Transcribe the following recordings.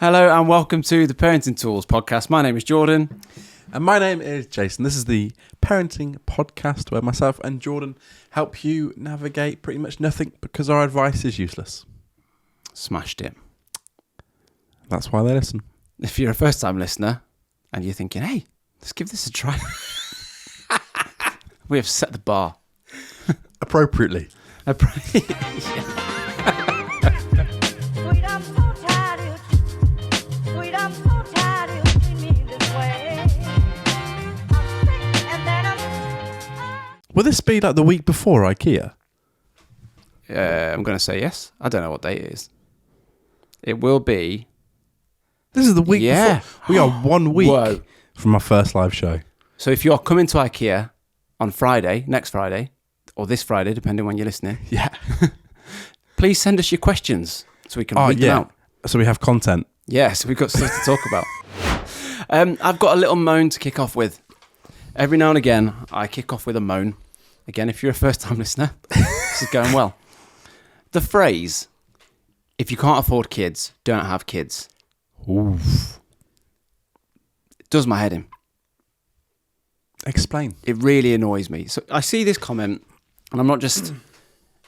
Hello and welcome to the Parenting Tools podcast. My name is Jordan. And my name is Jason. This is the parenting podcast where myself and Jordan help you navigate pretty much nothing because our advice is useless. Smashed it. That's why they listen. If you're a first-time listener and you're thinking, hey, let's give this a try. We have set the bar. Appropriately. Yeah. Sweet, I'm so tired of you. Sweet, I'm so tired of you treating me this way. I'm sick and then I'm... Will this be like the week before IKEA? I'm going to say yes. I don't know what date it is. It will be... This is the week before. We are 1 week Whoa. from our first live show. So if you're coming to IKEA on Friday, next Friday, or this Friday, depending when you're listening, Yeah. please send us your questions so we can read them out. So we have content. Yes, we've got stuff to talk about. I've got a little moan to kick off with. Every now and again, I kick off with a moan. Again, if you're a first-time listener, this is going well. The phrase, if you can't afford kids, don't have kids, Oof. it does my head in. Explain. It really annoys me. So I see this comment, and I'm not just...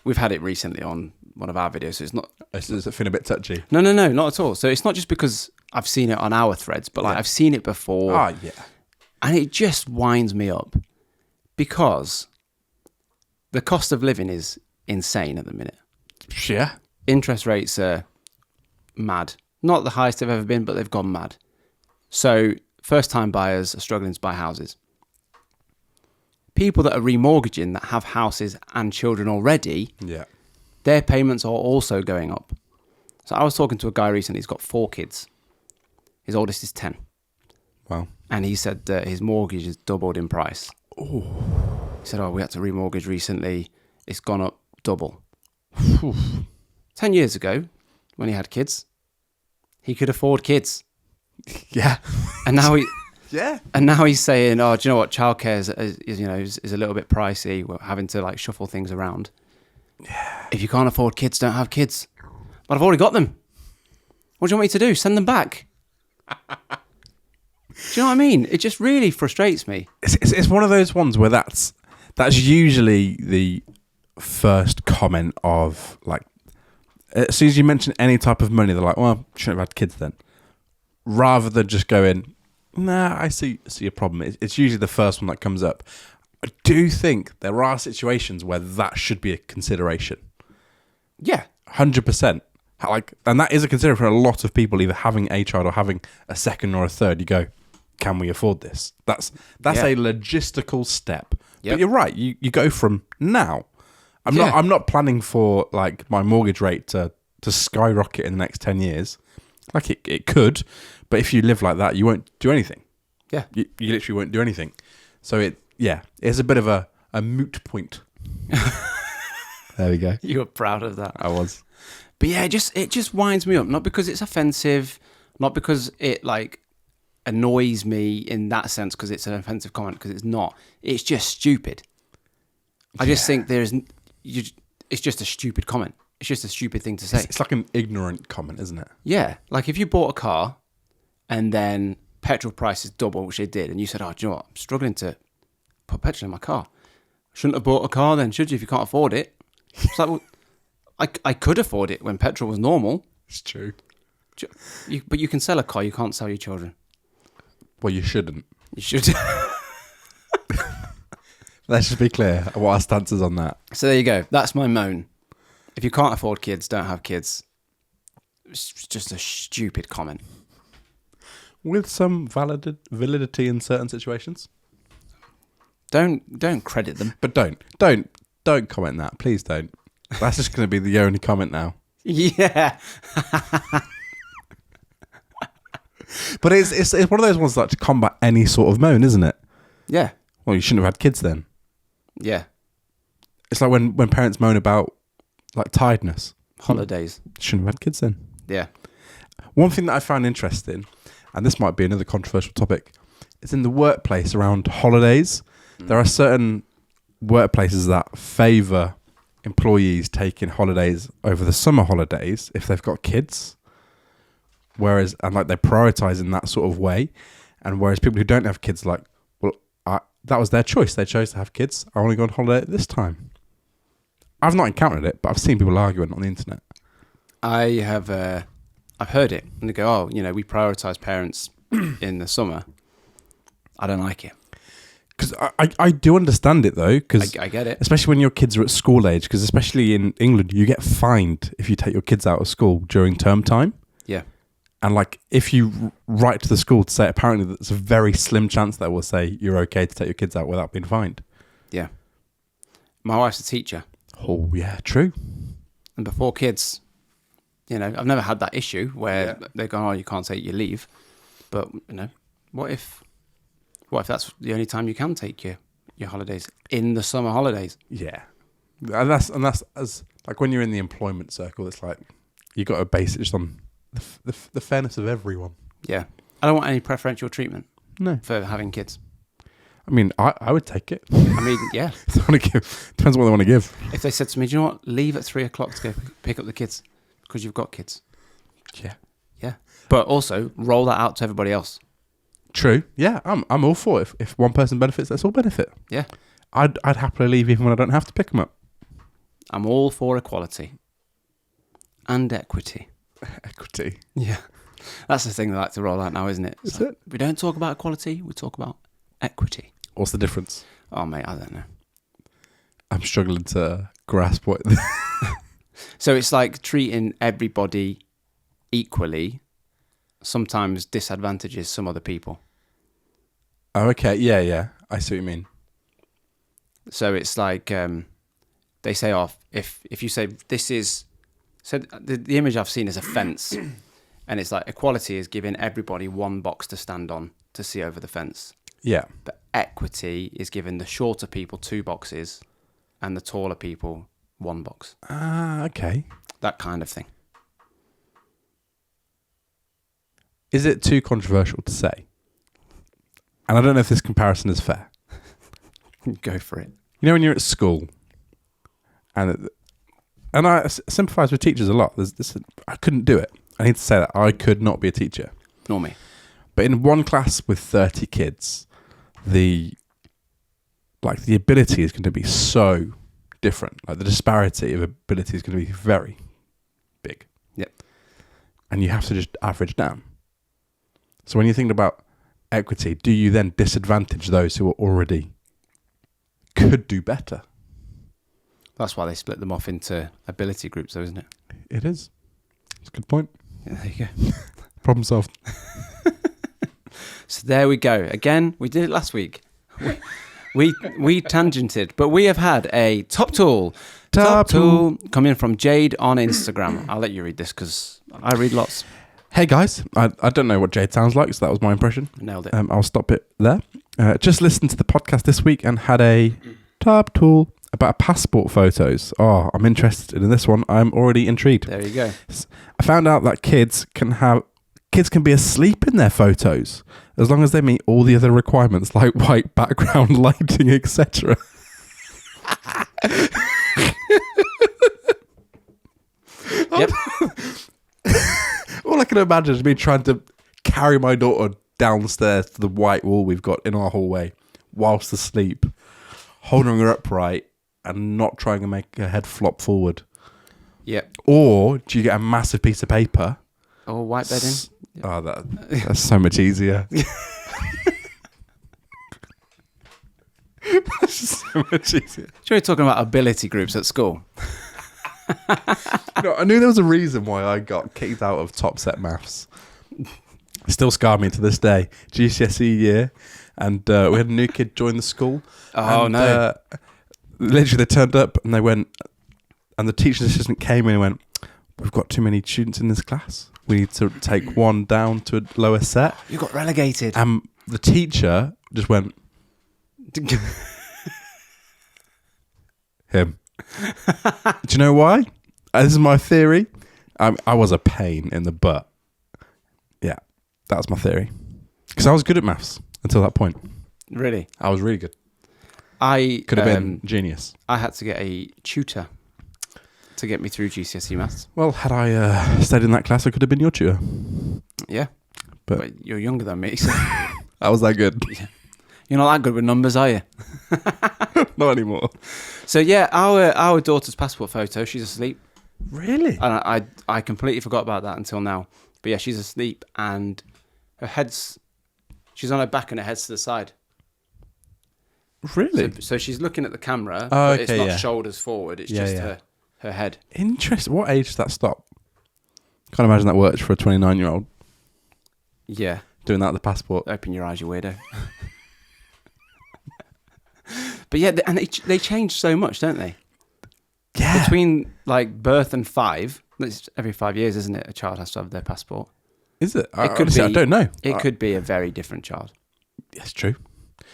We've had it recently on one of our videos, so it's not... Does it feel a bit touchy? No, not at all. So it's not just because I've seen it on our threads, but like I've seen it before. Ah, yeah. And it just winds me up because the cost of living is insane at the minute. Yeah. Interest rates are mad. Not the highest they've ever been, but they've gone mad. So first-time buyers are struggling to buy houses. People that are remortgaging that have houses and children already, Yeah. their payments are also going up. So I was talking to a guy recently, he's got 4 kids. His oldest is 10. Wow. And he said that his mortgage has doubled in price. Ooh. He said, we had to remortgage recently. It's gone up double. Oof. 10 years ago, when he had kids, he could afford kids. Yeah. And now Yeah. he's saying, do you know what? Childcare is a little bit pricey. We're having to like shuffle things around. Yeah. If you can't afford kids, don't have kids. But I've already got them. What do you want me to do? Send them back? Do you know what I mean? It just really frustrates me. It's one of those ones where that's usually the first comment of like, as soon as you mention any type of money, they're like, well, shouldn't have had kids then. Rather than just going, nah, I see a problem. It's usually the first one that comes up. I do think there are situations where that should be a consideration. Yeah. 100%. Like, and that is a consideration for a lot of people, either having a child or having a second or a third. You go, can we afford this? That's a logistical step. Yep. But you're right. You go from now. I'm not planning for like my mortgage rate to skyrocket in the next 10 years. Like it could, but if you live like that, you won't do anything. Yeah. You literally won't do anything. So it's a bit of a moot point. There we go. You were proud of that. I was. But yeah, it just winds me up. Not because it's offensive, not because it like annoys me in that sense because it's an offensive comment, because it's not. It's just stupid. I just think it's just a stupid comment. It's just a stupid thing to say. It's like an ignorant comment, isn't it? Yeah. Like if you bought a car and then petrol prices double, which they did, and you said, do you know what? I'm struggling to put petrol in my car. Shouldn't have bought a car then, should you, if you can't afford it? It's like, well, I could afford it when petrol was normal. It's true. But you can sell a car, you can't sell your children. Well, you shouldn't. You should. Let's just be clear what our stance is on that. So there you go. That's my moan. If you can't afford kids, don't have kids. It's just a stupid comment. With some validity in certain situations. Don't credit them. But don't comment that. Please don't. That's just going to be the only comment now. Yeah. But it's one of those ones that to combat any sort of moan, isn't it? Yeah. Well, you shouldn't have had kids then. Yeah. It's like when parents moan about like tiredness. Holidays. Shouldn't have had kids then. Yeah. One thing that I found interesting, and this might be another controversial topic, is in the workplace around holidays. There are certain workplaces that favour employees taking holidays over the summer holidays if they've got kids. Whereas, and like they prioritize in that sort of way. And whereas people who don't have kids, like, well, that was their choice. They chose to have kids. I want to go on holiday at this time. I've not encountered it, but I've seen people arguing on the internet. I've heard it, and they go, "Oh, we prioritise parents in the summer." I don't like it. Because I do understand it though, because I get it. especially when your kids are at school age, because especially in England, you get fined if you take your kids out of school during term time. Yeah. And like, if you write to the school to say, apparently there's a very slim chance that will say you're okay to take your kids out without being fined. Yeah. My wife's a teacher. Oh yeah, true. And before kids, I've never had that issue where they go, "Oh, you can't take your leave." But what if that's the only time you can take your holidays in the summer holidays? Yeah, and that's as like when you're in the employment circle, it's like you got to base it just on the fairness of everyone. Yeah, I don't want any preferential treatment. No, for having kids. I mean, I would take it. I mean, yeah. If they want to give, depends on what they want to give. If they said to me, "Do you know what? Leave at 3:00 to go pick up the kids because you've got kids." Yeah. Yeah. But also roll that out to everybody else. True. Yeah, I'm all for it. If one person benefits, let's all benefit. Yeah. I'd happily leave even when I don't have to pick them up. I'm all for equality and equity. Equity. Yeah. That's the thing they like to roll out now, isn't it? Is it? We don't talk about equality, we talk about equity. What's the difference? Oh, mate, I don't know. I'm struggling to grasp what. So it's like treating everybody equally sometimes disadvantages some other people. Oh, okay. Yeah. I see what you mean. So it's like they say, "Oh, if you say this is..." So the image I've seen is a fence. And it's like equality is giving everybody one box to stand on to see over the fence. Yeah. But equity is giving the shorter people 2 boxes and the taller people 1 box. Ah, okay. That kind of thing. Is it too controversial to say? And I don't know if this comparison is fair. Go for it. You know when you're at school, and I sympathise with teachers a lot. I couldn't do it. I need to say that I could not be a teacher. Nor me. But in one class with 30 kids, the ability is going to be so different. Like the disparity of ability is going to be very big. Yep. And you have to just average down. So when you think about equity, do you then disadvantage those who are already could do better? That's why they split them off into ability groups, though, isn't it? It is. It's a good point. Yeah, there you go. Problem solved. So there we go. Again, we did it last week. We tangented, but we have had a top tool. Top tool. Coming from Jade on Instagram. I'll let you read this because I read lots. Hey guys, I don't know what Jade sounds like, so that was my impression. Nailed it. I'll stop it there. Just listened to the podcast this week and had a top tool about passport photos. Oh, I'm interested in this one. I'm already intrigued. There you go. I found out that kids can be asleep in their photos as long as they meet all the other requirements like white background lighting, etc. Yep. All I can imagine is me trying to carry my daughter downstairs to the white wall we've got in our hallway whilst asleep, holding her upright and not trying to make her head flop forward. Yep. Or do you get a massive piece of paper? Or white bedding. Oh, that's so much easier. That's just so much easier. Sure, you're talking about ability groups at school. No, I knew there was a reason why I got kicked out of top set maths. Still scarred me to this day. GCSE year, and we had a new kid join the school. Oh, and, no. Literally, they turned up and they went, and the teaching assistant came in and went, "We've got too many students in this class. We need to take one down to a lower set." You got relegated. And the teacher just went, him. Do you know why? This is my theory. I was a pain in the butt. Yeah, that's my theory. Because I was good at maths until that point. Really? I was really good. I Could have been genius. I had to get a tutor to get me through GCSE maths. Well, had I stayed in that class, I could have been your tutor. Yeah. But you're younger than me, so How was that good? you're not that good with numbers, are you? Not anymore. So yeah, our daughter's passport photo, she's asleep. Really? And I completely forgot about that until now. But yeah, she's asleep and she's on her back and her head's to the side. Really? So she's looking at the camera, Oh, but it's okay, not yeah. shoulders forward, it's Yeah, just yeah. her head. Interesting. What age does that stop? Can't imagine that works for a 29-year-old Yeah. doing that at the passport. Open your eyes, you weirdo. But yeah, and they change so much, don't they? Yeah. Between like birth and 5, it's every 5 years, isn't it? A child has to have their passport. Is it? It could Honestly, be. I don't know. It could be a very different child. It's true.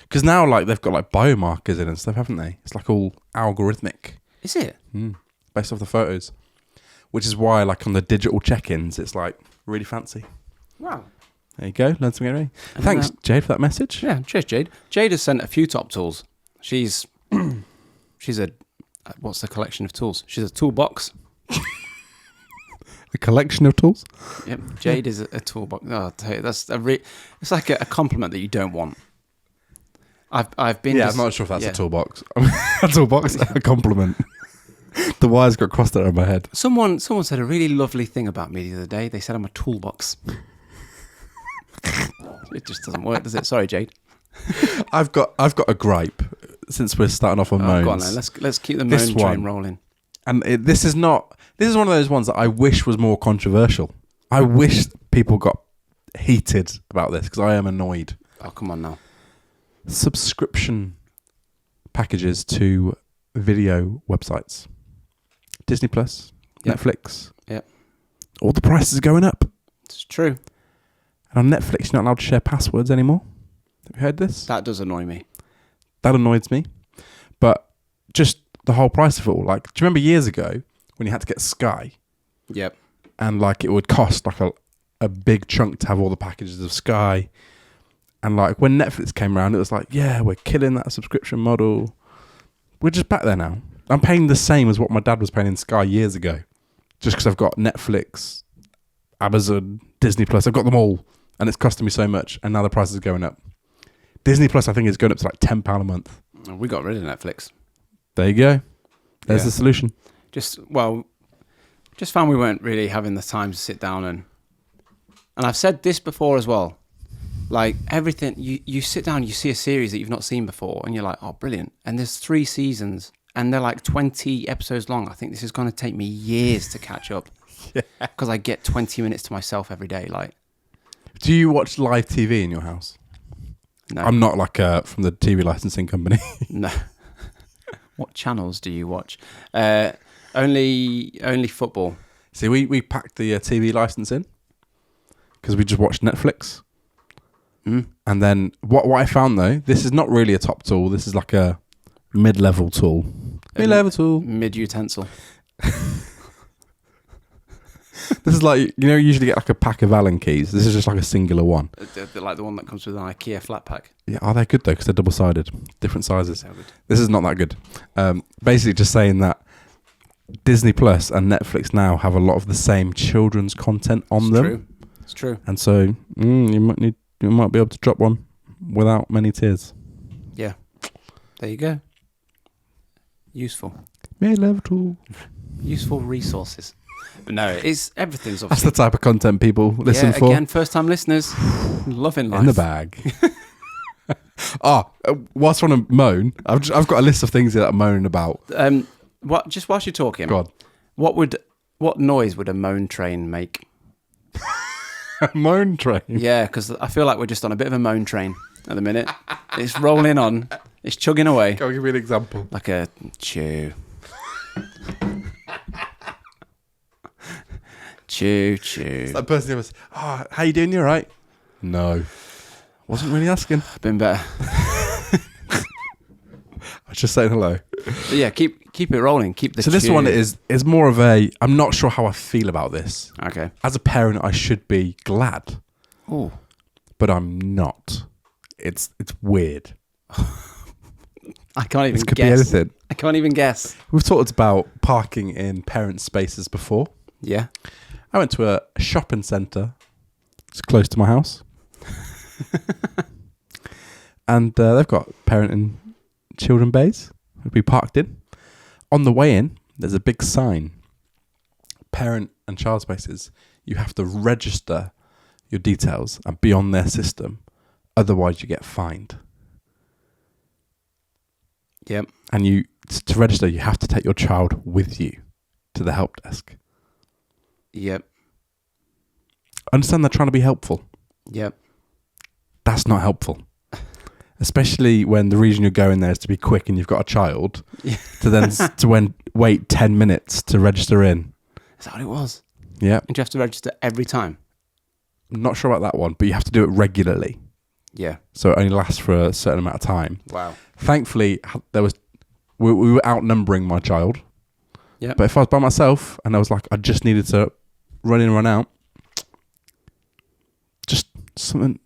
Because now, like, they've got like biomarkers in and stuff, haven't they? It's like all algorithmic, Is it? based off the photos. Which is why, like, on the digital check-ins, it's like really fancy. Wow. There you go. Learn something already. Thanks, Jade, for that message. Yeah, cheers, Jade. Jade has sent a few top tools. She's a what's the collection of tools? She's a toolbox. A collection of tools. Yep, Jade is a toolbox. Oh, I'll tell you, that's it's like a compliment that you don't want. I've been. Yeah, I'm not sure if that's yeah. a toolbox. A toolbox, a compliment. The wires got crossed out of my head. Someone said a really lovely thing about me the other day. They said I'm a toolbox. It just doesn't work, does it? Sorry, Jade. I've got a gripe since we're starting off on moans. Go on then. Let's keep the This moan train one. rolling. And this is one of those ones that I wish was more controversial. I wish people got heated about this because I am annoyed. Oh, come on now. Subscription packages to video websites. Disney Plus, Yep. Netflix. Yep. All the prices are going up. It's true. And on Netflix, you're not allowed to share passwords anymore. Have you heard this? That does annoy me. That annoys me. But just the whole price of it all. Like, do you remember years ago when you had to get Sky? Yep. And like it would cost like a big chunk to have all the packages of Sky. And like when Netflix came around, it was like, yeah, we're killing that subscription model. We're just back there now. I'm paying the same as what my dad was paying in Sky years ago. Just because I've got Netflix, Amazon, Disney Plus. I've got them all. And it's costing me so much. And now the price is going up. Disney Plus, I think, is going up to like £10 a month. We got rid of Netflix. There you go. There's Yeah. the solution. Just found we weren't really having the time to sit down and I've said this before as well. Like everything, you sit down, you see a series that you've not seen before, and you're like, oh, brilliant. And there's 3 seasons, and they're like 20 episodes long. I think this is going to take me years to catch up because I get 20 minutes to myself every day. Like, Do you watch live TV in your house? no, I'm not like from the TV licensing company. no. What channels do you watch? Only football. See, we packed the TV license in because we just watched Netflix. And then what I found though, this is not really a top tool. This is like a mid-level tool. Mid-level tool. Mid-utensil. This is like, you usually get like a pack of Allen keys. This is just like a singular one. Like the one that comes with an IKEA flat pack. Yeah, are they good though? Because they're double-sided, different sizes. So good. This is not that good. Basically, just saying that Disney Plus and Netflix now have a lot of the same children's content on them. True. It's true. And so you might be able to drop one without many tears. Yeah. There you go. Useful. Mid-level tool. Useful resources. But no, everything's That's obviously... the type of content people listen for. Again, first-time listeners, loving life. In the bag. Whilst we're on a moan, I've got a list of things here that I'm moaning about. Just whilst you're talking, Go on. what noise would a moan train make? Moan train. Yeah, because I feel like we're just on a bit of a moan train at the minute. It's rolling on. It's chugging away. Go give me an example. Like a chew. Chew. It's that person who was, how you doing? You all right? No. Wasn't really asking. Been better. I was just saying hello. But yeah, keep it rolling. Keep the So this chew. one is more of I'm not sure how I feel about this. Okay. As a parent, I should be glad, Oh. but I'm not. It's weird. I can't even This could guess. be anything. I can't even guess. We've talked about parking in parent spaces before. Yeah. I went to a shopping centre It's close to my house. And they've got parent and children bays we parked in. On the way in, there's a big sign. Parent and child spaces, you have to register your details and be on their system. Otherwise, you get fined. Yep. And you to register, you have to take your child with you to the help desk. Yep. Understand they're trying to be helpful. Yep. That's not helpful. Especially when the reason you're going there is to be quick and you've got a child, to then wait 10 minutes to register in. Is that what it was? Yeah. And you have to register every time? I'm not sure about that one, but you have to do it regularly. Yeah. So it only lasts for a certain amount of time. Wow. Thankfully, we were outnumbering my child. Yeah. But if I was by myself and I was like, I just needed to run in and run out, just something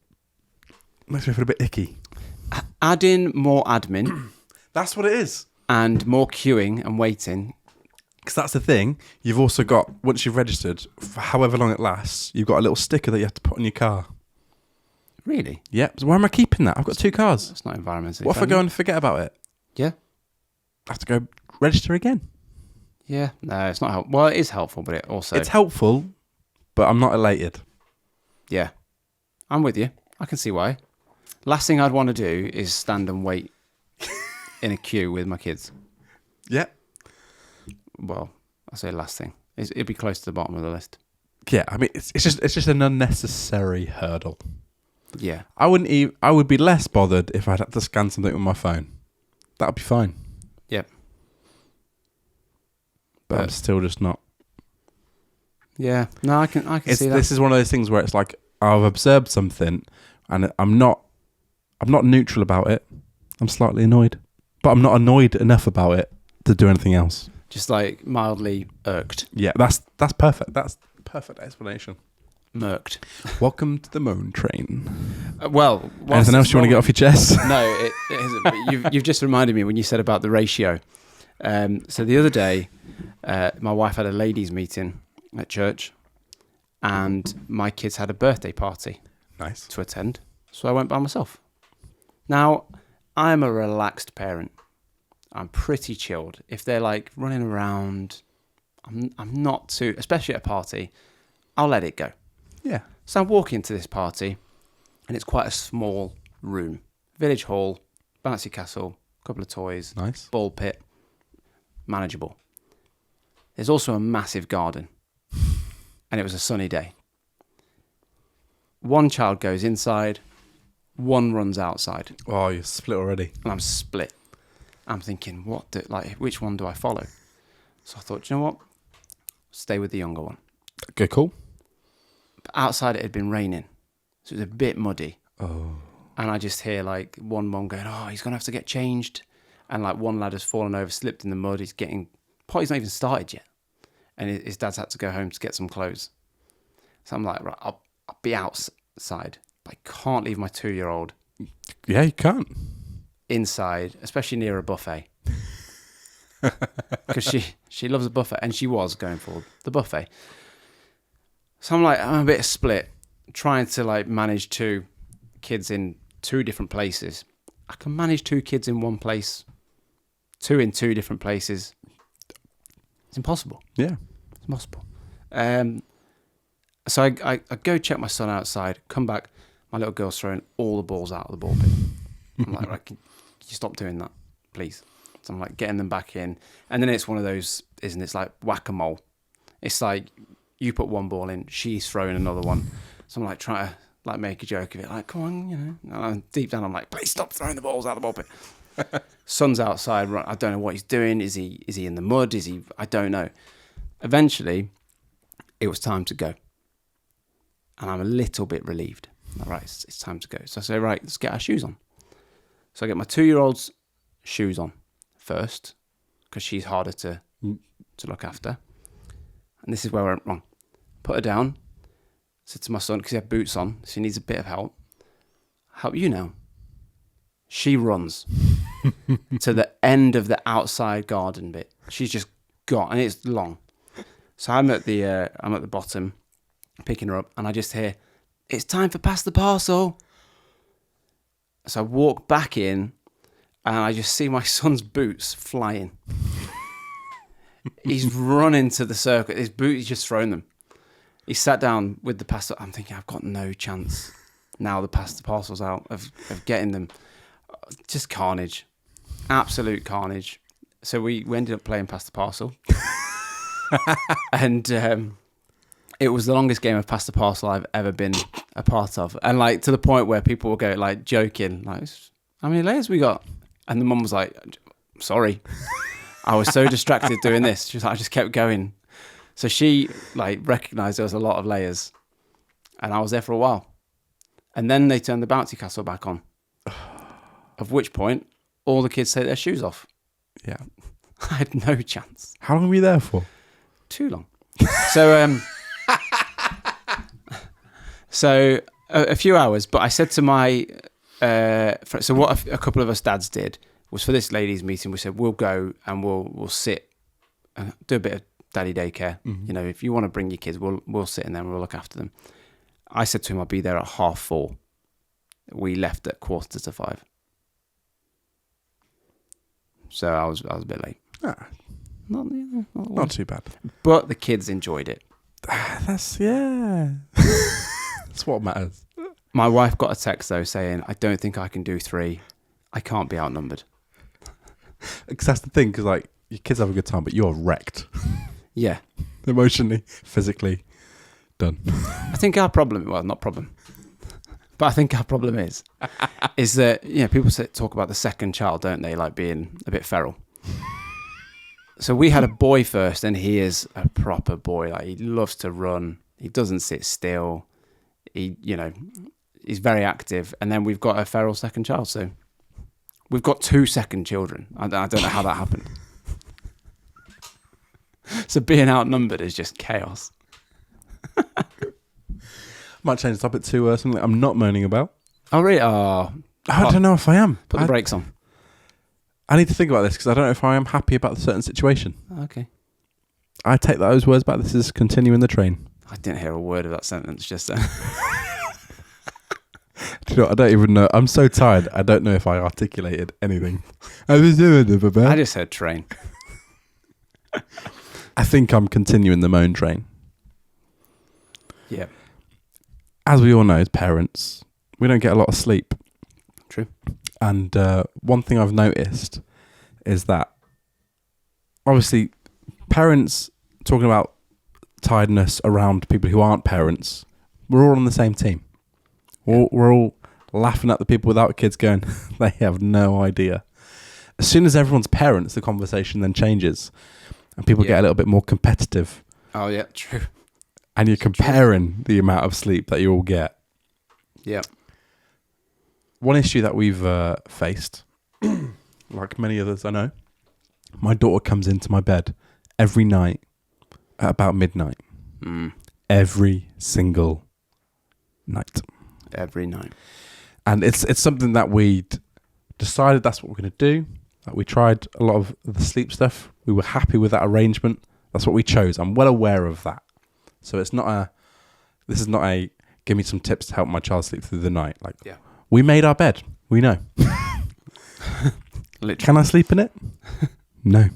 makes me feel a bit icky. Add in more admin. That's what it is. And more queuing and waiting. Because that's the thing. You've also got, once you've registered, for however long it lasts, you've got a little sticker that you have to put on your car. Really? Yep. So why am I keeping that? I've got 2 cars. That's not environmentally What if I friendly. go and forget about it? Yeah. I have to go register again. Yeah. No, it's not helpful. Well, it is helpful, but it also... It's helpful, but I'm not elated. Yeah. I'm with you. I can see why. Last thing I'd want to do is stand and wait in a queue with my kids. Yeah. Well, I say last thing. It'd be close to the bottom of the list. Yeah, I mean, it's just an unnecessary hurdle. Yeah. I would be less bothered if I'd had to scan something with my phone. That'd be fine. Yep. But I'm still just not. Yeah. No, I can see that. This is one of those things where it's like I've observed something and I'm not neutral about it. I'm slightly annoyed. But I'm not annoyed enough about it to do anything else. Just like mildly irked. Yeah, that's perfect. That's perfect explanation. Murked. Welcome to the Moan train. Well, anything else you want to get off your chest? No, it isn't. But you've just reminded me when you said about the ratio. So the other day, my wife had a ladies' meeting at church, and my kids had a birthday party Nice. to attend. So I went by myself. Now, I'm a relaxed parent. I'm pretty chilled. If they're like running around, I'm not too, especially at a party, I'll let it go. Yeah. So I walk into this party, and it's quite a small room. Village hall, bouncy castle, couple of toys, Nice. ball pit, manageable. There's also a massive garden, and it was a sunny day. One child goes inside, one runs outside, Oh, you're split already. and I'm split. I'm thinking, which one do I follow? So I thought, you know what? Stay with the younger one. Okay, cool. But outside it had been raining, so it was a bit muddy. Oh. And I just hear like one mum going, oh, he's going to have to get changed. And like one lad has fallen over, slipped in the mud. Party's not even started yet. And his dad's had to go home to get some clothes. So I'm like, right, I'll be outside. But I can't leave my 2-year-old Yeah, you can't. inside, especially near a buffet. Because she loves a buffet. And she was going for the buffet. So I'm a bit split, trying to like manage 2 kids in 2 different places. I can manage 2 kids in one place, 2 in 2 different places. It's impossible. Yeah. It's impossible. So I go check my son outside, come back, my little girl's throwing all the balls out of the ball pit. I'm like, right, can you stop doing that, please? So I'm like getting them back in. And then it's one of those, isn't it? It's like whack-a-mole. It's like you put one ball in, she's throwing another one. So I'm like trying to like make a joke of it, like, come on, you know. And deep down I'm like, please stop throwing the balls out of the ball pit. Son's outside, right, I don't know what he's doing. Is he in the mud? I don't know. Eventually, it was time to go. And I'm a little bit relieved. All right, it's time to go. So I say, right, let's get our shoes on. So I get my 2-year-old's shoes on first, because she's harder to look after. And this is where I went wrong. Put her down. Said to my son, because he had boots on, so he needs a bit of help. Help you now. She runs to the end of the outside garden bit. She's just gone, and it's long. So I'm at the bottom, picking her up, and I just hear, it's time for pass the parcel. So I walk back in and I just see my son's boots flying. He's running to the circle. His boot, he's just thrown them. He sat down with the pasta. I'm thinking, I've got no chance now the pasta parcel's out of getting them. Just carnage. Absolute carnage. So we ended up playing pasta parcel. And it was the longest game of pasta parcel I've ever been a part of. And like to the point where people will go like joking, like, how many layers we got? And the mum was like, sorry. I was so distracted doing this. She was like, I just kept going. So she like recognised there was a lot of layers. And I was there for a while. And then they turned the bouncy castle back on. Of which point, all the kids take their shoes off. Yeah. I had no chance. How long were you there for? Too long. So, a few hours. But I said to my... so what a couple of us dads did was for this ladies' meeting, we said, we'll go and we'll sit and do a bit of daddy daycare. Mm-hmm. You know, if you want to bring your kids, we'll sit in there and we'll look after them. I said to him, I'll be there at 4:30. We left at 4:45. So I was a bit late. Ah, Not too bad. But the kids enjoyed it. That's that's what matters. My wife got a text though saying, I don't think I can do 3. I can't be outnumbered. Because that's the thing, because like your kids have a good time, but you're wrecked. Yeah. Emotionally, physically, done. I think our problem, well, not problem, but I think our problem is that, you know, people talk about the second child, don't they? Like being a bit feral. So we had a boy first, and he is a proper boy. Like he loves to run. He doesn't sit still. He's very active. And then we've got a feral second child. So we've got 2 second children. I don't know how that happened. So being outnumbered is just chaos. Might change the topic to something I'm not moaning about. Oh, really? Oh, I don't know if I am. Put the brakes on. I need to think about this because I don't know if I am happy about a certain situation. Okay. I take those words back. This is continuing the train. I didn't hear a word of that sentence just then. Do you know what? I don't even know. I'm so tired. I don't know if I articulated anything. I just heard train. I think I'm continuing the moan train. Yeah. As we all know, as parents, we don't get a lot of sleep. True. And one thing I've noticed is that obviously parents talking about tiredness around people who aren't parents, we're all on the same team. We're all laughing at the people without kids going, they have no idea. As soon as everyone's parents, the conversation then changes and people get a little bit more competitive. Oh, yeah, true. And you're comparing the amount of sleep that you all get. Yeah. One issue that we've faced, like many others I know, my daughter comes into my bed every night at about midnight. Every single night. Every night. And it's something that we'd decided that's what we're going to do. Like we tried a lot of the sleep stuff. We were happy with that arrangement. That's what we chose. I'm well aware of that. So this is not a give me some tips to help my child sleep through the night. Like, we made our bed. We know. Literally. Can I sleep in it? No.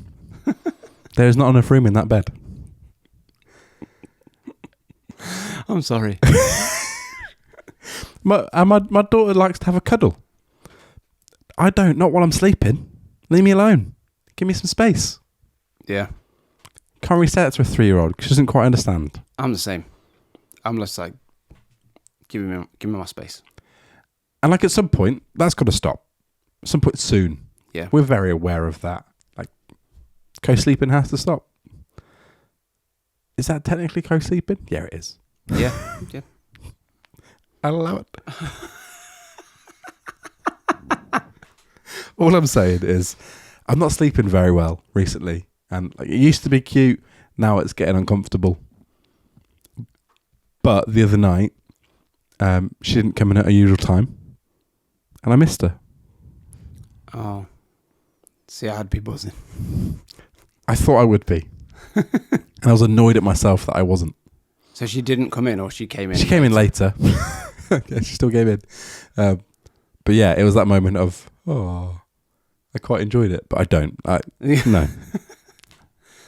There is not enough room in that bed. I'm sorry. My daughter likes to have a cuddle. I don't. Not while I'm sleeping. Leave me alone. Give me some space. Yeah. Can't really say that to a 3-year-old because she doesn't quite understand. I'm the same. I'm just like, give me my space. And like at some point, that's got to stop. At some point soon. Yeah. We're very aware of that. Like, co-sleeping has to stop. Is that technically co-sleeping? Yeah, it is. Yeah. Yeah. I allow it. All I'm saying is I'm not sleeping very well recently. And like, it used to be cute. Now it's getting uncomfortable. But the other night, she didn't come in at her usual time. And I missed her. Oh. See, I'd be buzzing. I thought I would be. And I was annoyed at myself that I wasn't. So she didn't come in or she came in? She came in later. Yeah, she still gave in. But yeah, it was that moment of, oh, I quite enjoyed it, but I don't. No.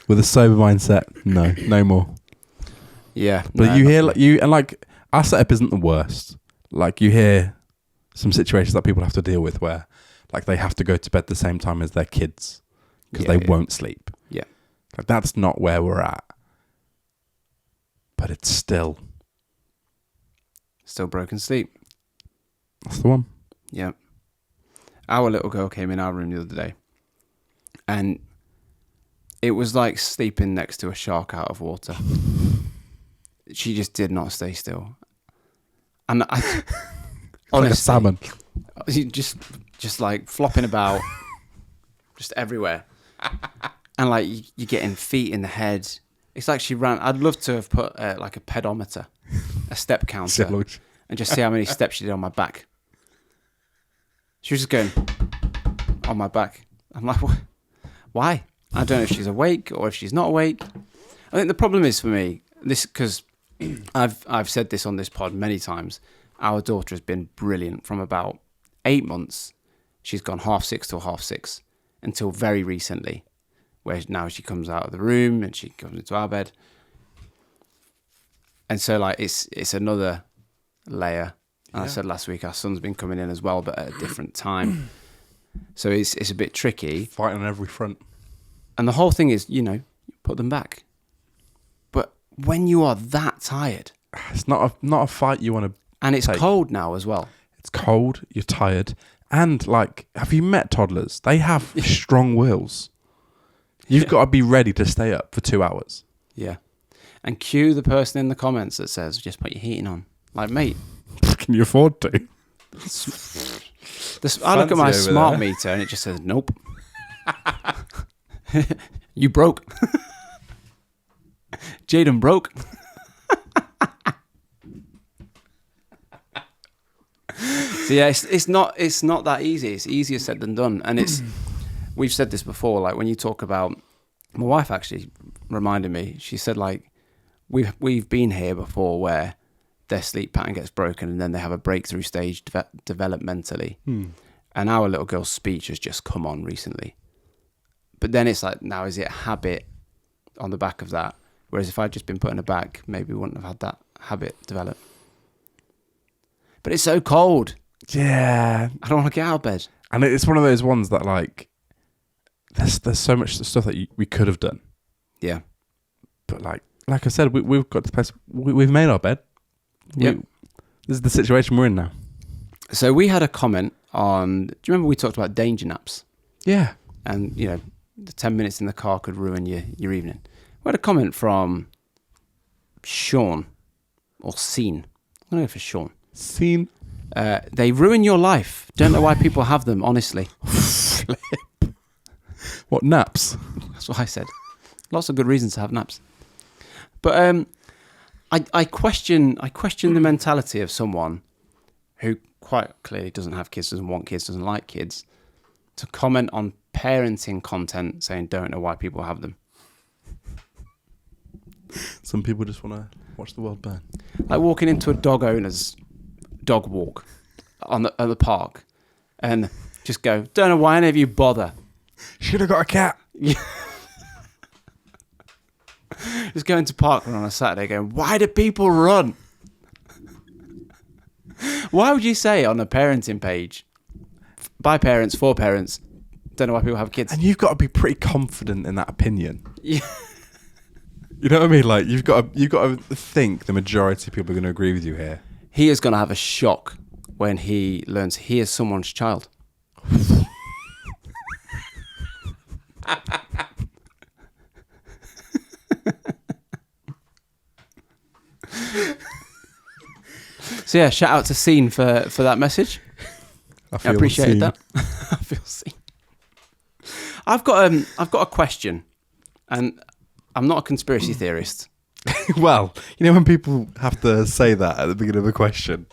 With a sober mindset, no more. Yeah. But no, you not hear for like me. like our setup isn't the worst. Like you hear some situations that people have to deal with where like they have to go to bed the same time as their kids because Yeah, they won't sleep. Yeah. Like that's not where we're at. But it's still Still broken sleep. that's the one. Yeah. Our little girl came in our room the other day, and it was like sleeping next to a shark out of water. She just did not stay still. And I, It's honestly, like a salmon. just like flopping about, just everywhere, and like you're getting feet in the head. It's like she ran. I'd love to have put like a pedometer, a step counter, and just see how many steps she did on my back. She was just going on my back. I'm like, what? Why? I don't know if she's awake or if she's not awake. I think the problem is for me, this because I've said this on this pod many times. Our daughter has been brilliant from about 8 months. She's gone 6:30 till 6:30 until very recently, where now she comes out of the room and she comes into our bed. And so like it's another layer. And I said last week our son's been coming in as well, but at a different time. So it's a bit tricky. Fighting on every front. And the whole thing is, put them back. But when you are that tired, It's not a fight you want to. and it's take. cold now as well. It's cold. You're tired, and like, have you met toddlers? They have strong wills. You've got to be ready to stay up for 2 hours. Yeah. And cue the person in the comments that says, just put your heating on. Like, mate, Can you afford to? I look at my Fancy over smart there. meter and it just says, nope. You broke. Jaden broke. So yeah, it's not that easy. It's easier said than done. And we've said this before, like when you talk about, my wife actually reminded me, she said like, we've been here before where their sleep pattern gets broken and then they have a breakthrough stage developmentally. And our little girl's speech has just come on recently. But then it's like, now is it a habit on the back of that? Whereas if I'd just been putting her back, maybe we wouldn't have had that habit develop. But it's so cold. Yeah, I don't want to get out of bed. and it's one of those ones that like, there's so much stuff that we could have done, Yeah. but like I said, we've got to the place. We've made our bed. Yep. This is the situation we're in now. So we had a comment on, do you remember we talked about danger naps? Yeah. And, the 10 minutes in the car could ruin your evening. We had a comment from Sean, or Scene. I'm going to go for Sean. Scene. They ruin your life. Don't know why people have them, honestly. What, naps? That's what I said. Lots of good reasons to have naps. But I question the mentality of someone who quite clearly doesn't have kids, doesn't want kids, doesn't like kids, to comment on parenting content saying don't know why people have them. Some people just want to watch the world burn. Like walking into a dog owner's dog walk at the park and just go, don't know why any of you bother. Should have got a cat. Just going to parkrun on a Saturday going, why do people run? Why would you say on a parenting page, by parents, for parents, don't know why people have kids? And you've got to be pretty confident in that opinion. Yeah. You know what I mean? Like you've got to think the majority of people are going to agree with you here. He is going to have a shock when he learns he is someone's child. So yeah, shout out to Scene for that message. I feel appreciated seen. that. I feel seen. I've got a question, and I'm not a conspiracy theorist. Well, you know when people have to say that at the beginning of a question.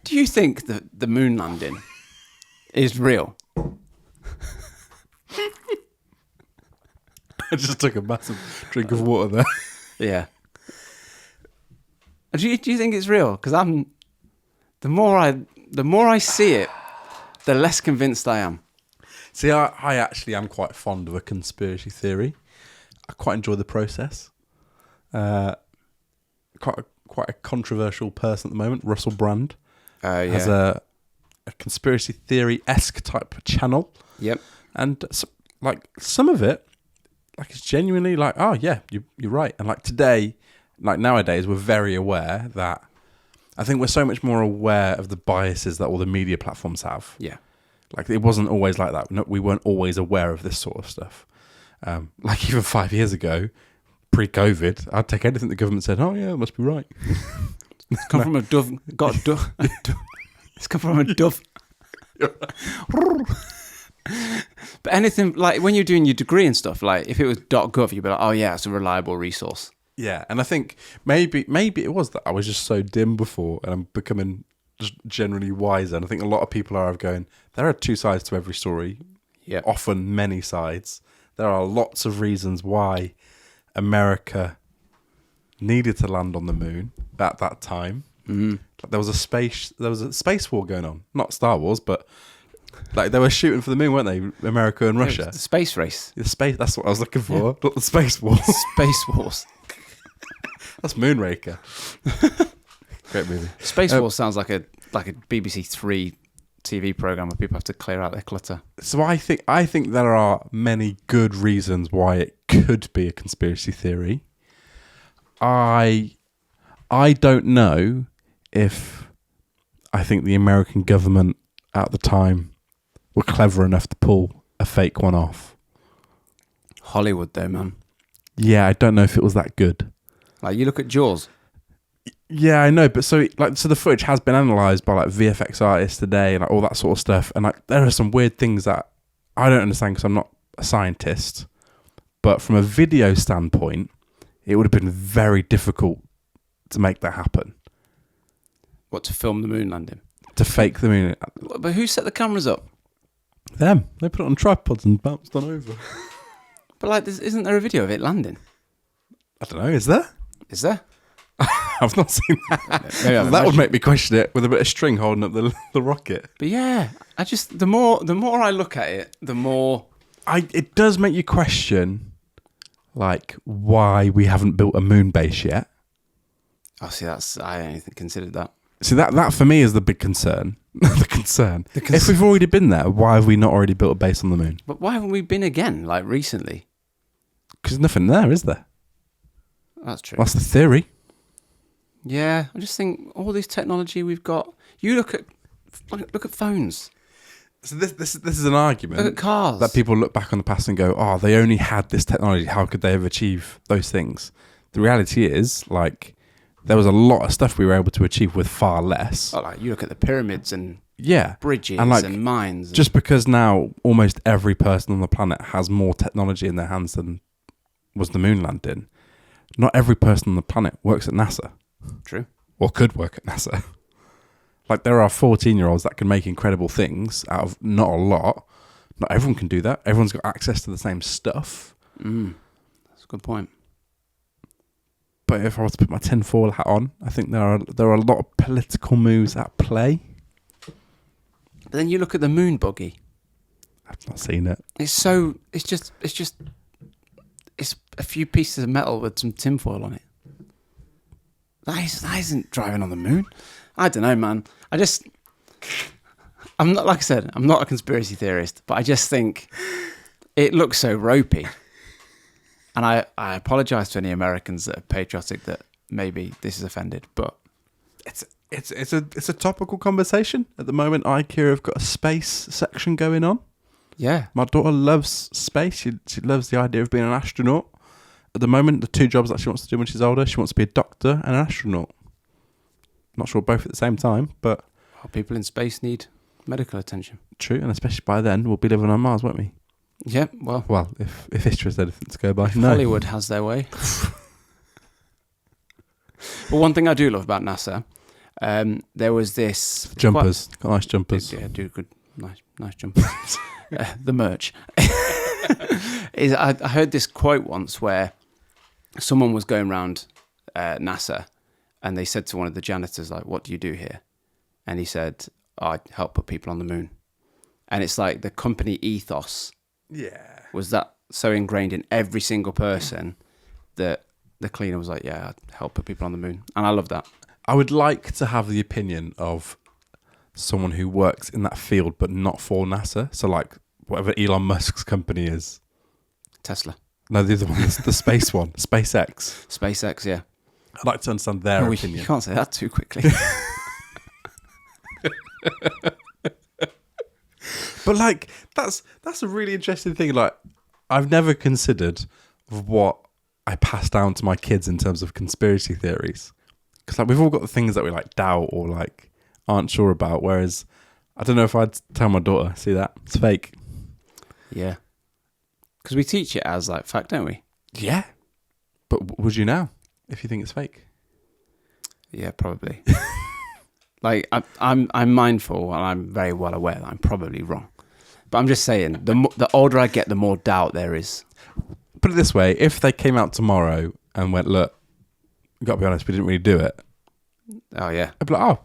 Do you think that the moon landing is real? I just took a massive drink of water there. Yeah. Do you think it's real? Because The more I see it, the less convinced I am. See, I actually am quite fond of a conspiracy theory. I quite enjoy the process. Quite a controversial person at the moment, Russell Brand, has a conspiracy theory-esque type channel. Yep. And some of it, like it's genuinely like, oh yeah, you're right. And like today, like nowadays, we're very aware that I think we're so much more aware of the biases that all the media platforms have. Yeah. Like it wasn't always like that. No, we weren't always aware of this sort of stuff. Like even 5 years ago, pre-COVID, I'd take anything the government said. Oh yeah, it must be right. It's come from a dove. Got a dove. It's come from a dove. But anything like when you're doing your degree and stuff, like if it was .gov, you'd be like, oh yeah, it's a reliable resource. Yeah, and I think maybe it was that I was just so dim before, and I'm becoming just generally wiser. And I think a lot of people are going, there are two sides to every story. Yeah. Often many sides. There are lots of reasons why America needed to land on the moon at that time. Mm-hmm. Like there was a space war going on. Not Star Wars, but like they were shooting for the moon, weren't they? America and Russia. The space race. The space. That's what I was looking for. Not the space war. Space Wars. That's Moonraker. Great movie. Space Wars sounds like a BBC Three TV program where people have to clear out their clutter. So I think there are many good reasons why it could be a conspiracy theory. I don't know if I think the American government at the time were clever enough to pull a fake one off. Hollywood, though, man. Yeah, I don't know if it was that good. Like you look at Jaws. Yeah, I know, but so the footage has been analysed by like VFX artists today, and like all that sort of stuff, and like there are some weird things that I don't understand because I'm not a scientist. But from a video standpoint, it would have been very difficult to make that happen. What, to film the moon landing? To fake the moon. But who set the cameras up? Them. They put it on tripods and bounced on over. But like, isn't there a video of it landing? I don't know. Is there? Is there? I've not seen that. That would make me question it with a bit of string holding up the rocket. But yeah, I just the more I look at it, the more it does make you question, like why we haven't built a moon base yet. Oh, see, I hadn't even considered that. See that for me is the big concern. The concern. If we've already been there, why have we not already built a base on the moon? But why haven't we been again, like recently? Because there's nothing there, is there? That's true. That's the theory. Yeah, I just think all this technology we've got. You look at phones. So this is an argument. Look at cars. That people look back on the past and go, oh, they only had this technology. How could they have achieved those things? The reality is, like, there was a lot of stuff we were able to achieve with far less. Oh, like you look at the pyramids and bridges and, like, and mines. Just because now almost every person on the planet has more technology in their hands than was the moon landing, not every person on the planet works at NASA. True. Or could work at NASA. Like, there are 14-year-olds that can make incredible things out of not a lot. Not everyone can do that. Everyone's got access to the same stuff. That's a good point. But if I was to put my tinfoil hat on, I think there are a lot of political moves at play. But then you look at the moon buggy. I've not seen it. It's a few pieces of metal with some tinfoil on it. That isn't driving on the moon. I don't know, man. I'm not, like I said, I'm not a conspiracy theorist, but I just think it looks so ropey. And I apologise to any Americans that are patriotic that maybe this is offended, but it's a topical conversation at the moment. IKEA have got a space section going on. Yeah, my daughter loves space. She loves the idea of being an astronaut. At the moment, the two jobs that she wants to do when she's older, she wants to be a doctor and an astronaut. Not sure both at the same time, but people in space need medical attention. True, and especially by then, we'll be living on Mars, won't we? Yeah, well, if history has anything to go by, no. Hollywood has their way. But one thing I do love about NASA, there was this jumpers, got nice jumpers. Yeah, do good, nice jumpers. The merch. I heard this quote once where someone was going around NASA, and they said to one of the janitors, like, "What do you do here?" and he said, I help put people on the moon. And it's like the company ethos was that so ingrained in every single person that the cleaner was like, yeah, I'd help put people on the moon. And I love that. I would like to have the opinion of someone who works in that field, but not for NASA. So like whatever Elon Musk's company is. Tesla. No, the other one is the space one, SpaceX. SpaceX, yeah. I'd like to understand their opinion. You can't say that too quickly. But like that's a really interesting thing. Like I've never considered what I pass down to my kids in terms of conspiracy theories, because like we've all got the things that we like doubt or like aren't sure about. Whereas I don't know if I'd tell my daughter, see that it's fake. Yeah, because we teach it as like fact, don't we? Yeah, but would you now if you think it's fake? Yeah, probably. Like I'm mindful and I'm very well aware that I'm probably wrong. But I'm just saying, the older I get, the more doubt there is. Put it this way: if they came out tomorrow and went, "Look, got to be honest, we didn't really do it," Oh yeah. I'd be like, "Oh,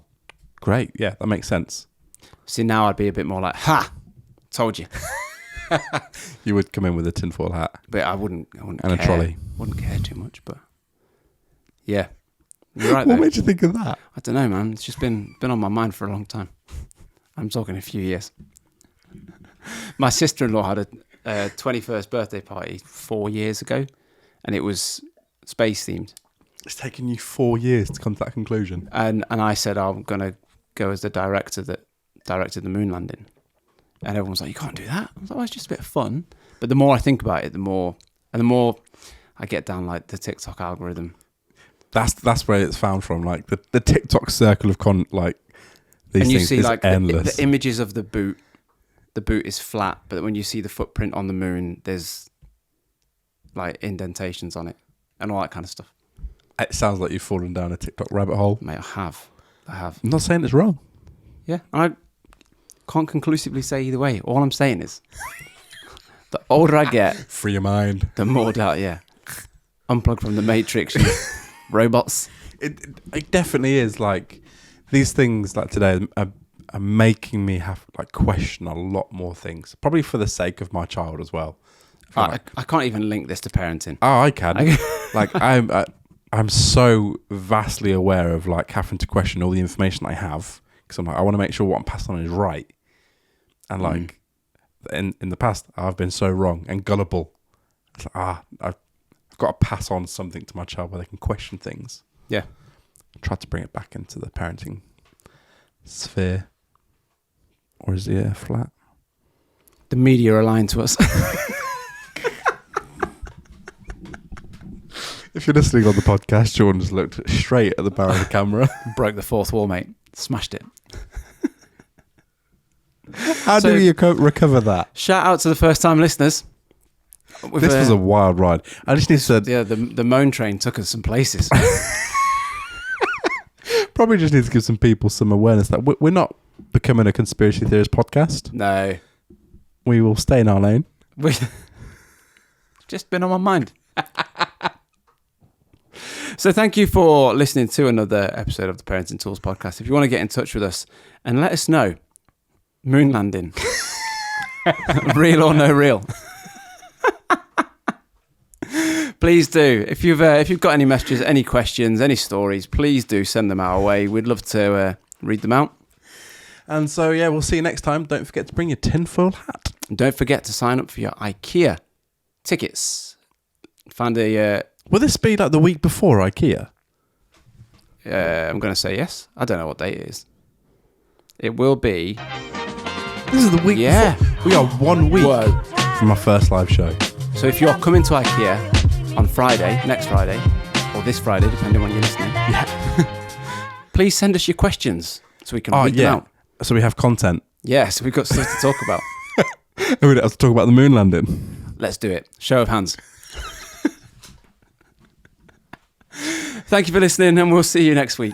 great, yeah, that makes sense." See, now I'd be a bit more like, "Ha, told you." You would come in with a tinfoil hat But I wouldn't and care. a trolley. Wouldn't care too much, but yeah, you're right. What though. made you think of that? I don't know, man. It's just been on my mind for a long time. I'm talking a few years. My sister-in-law had a 21st birthday party 4 years ago, and it was space themed. It's taken you 4 years to come to that conclusion. And I said, I'm gonna go as the director that directed the moon landing. And everyone was like, you can't do that. I was like, well, it's just a bit of fun. But the more I think about it, the more I get down like the TikTok algorithm. That's where it's found from. Like the TikTok circle of like these And you things see is like endless. the images of the boot. The boot is flat, but when you see the footprint on the moon, there's like indentations on it and all that kind of stuff. It sounds like you've fallen down a TikTok rabbit hole. Mate, I have. I'm not saying it's wrong. Yeah, I can't conclusively say either way. All I'm saying is, the older I get, Free your mind. the more doubt. Yeah, unplug from the matrix, you robots. It definitely is. Like these things like today are making me have like question a lot more things. Probably for the sake of my child as well. I can't even link this to parenting. Oh, I can. Like I'm so vastly aware of like having to question all the information I have, because I'm like, I want to make sure what I'm passing on is right. And like in the past, I've been so wrong and gullible. It's like, I've got to pass on something to my child where they can question things. Yeah, Try to bring it back into the parenting sphere. Or is it flat? the media are lying to us. If you're listening on the podcast, Jordan just looked straight at the barrel of the camera. Broke the fourth wall, mate. Smashed it. How do we recover that? Shout out to the first-time listeners. This was a wild ride. I just need to... Yeah, the Moan train took us some places. Probably just need to give some people some awareness that we're not becoming a conspiracy theorist podcast. No. We will stay in our lane. Just been on my mind. So thank you for listening to another episode of the Parenting Tools podcast. If you want to get in touch with us and let us know, moon landing, real or no real, please do. If you've got any messages, any questions, any stories, please do send them our way. We'd love to read them out. And so, yeah, we'll see you next time. Don't forget to bring your tinfoil hat. And don't forget to sign up for your IKEA tickets. Found a... Will this be like the week before IKEA? I'm going to say yes. I don't know what date it is. It will be... This is the week before. We are 1 week Whoa. from our first live show. So if you're coming to IKEA on Friday, next Friday, or this Friday, depending on when you're listening, please send us your questions so we can read them out. So we have content. Yes, we've got stuff to talk about. And we don't have to talk about the moon landing. Let's do it. Show of hands. Thank you for listening, and we'll see you next week.